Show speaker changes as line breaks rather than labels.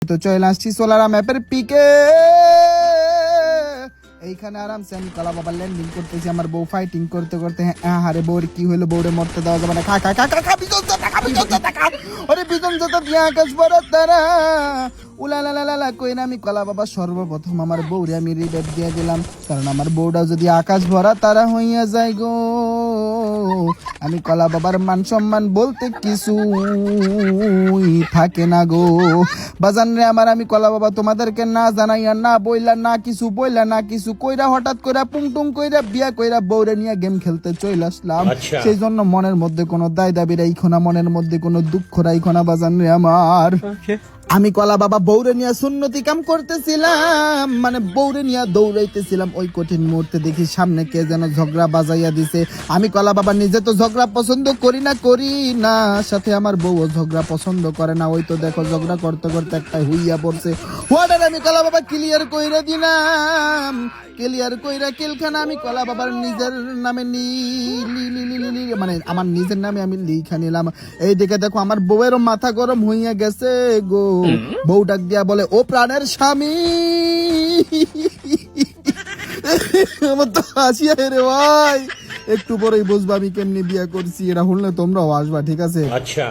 তো চলে আসছি সোলারাম অ্যাপের পিকে। এইখানে আরামসে আমি কলা বাবার ল্যান্ডিং করতেছি, আমার বউ ফাইটিং করতে করতে। হ্যাঁ হারে বউর কি হইলো, বউরে মরতে দেওয়া যাবে না। খা খা খা খা খা বিজন জোতা খা, বিজন জোতা খা। ওরে বিজন জোতা দিয়ে আকাশ ভরা তারা উলালালালা কইরা আমি কলা বাবা সর্বপ্রথম আমার বউরে আমি রিবেট দিয়ে দিলাম, কারণ আমার বউটা যদি আকাশ ভরা তারা হইয়া যায় গো, আমি কলা বাবার মান সম্মান বলতে কিছু থাকে না গো। বাজান রে আমার, আমি কলা বাবা তোমাদেরকে না জানাইয়া না বইলা না কিছু বইলা না কিছু কইরা হঠাৎ কইরা পুংটুং কইরা বিয়া কইরা বউরে নিয়ে গেম খেলতে চলে আসলাম। সেই জন্য মনের মধ্যে কোনো দায় দাবি রাইখো না, মনের মধ্যে কোনো দুঃখ রাইখো না বাজান রে আমার। আমি কলা বাবা বউরে নিয়ে সুন্নতি কাম করতেছিলাম, মানে বউরে নিয়ে দৌড়াইতেছিলাম, ওই কঠিন মুহূর্তে দেখি সামনে কে যেন ঝগড়া বাজাইয়া দিছে। আমি কলা বাবা নিজে তো ঝগড়া পছন্দ করি না, সাথে আমার বউও ঝগড়া পছন্দ করে না। ওই তো দেখো ঝগড়া করতে করতে একটা হইয়া পড়ছে। ওয়ার্ডার আমি কলা বাবা ক্লিয়ার কইরা দিলাম, ক্লিয়ার কইরা কিলখানা আমি কলা বাবার নিজের নামে মানে আমার নিজের নামে আমি লিখা নিলাম। এই দিকে দেখো আমার বউয়েরও মাথা গরম হইয়া গেছে গো। বউ ডাক দিয়া বলে, ও প্রাণের স্বামী। আমার তো হাসি রে ভাই, একটু পরেই বুঝবা আমি কেমনি বিয়া করছি। এটা হলে তোমরাও আসবা, ঠিক আছে?
আচ্ছা।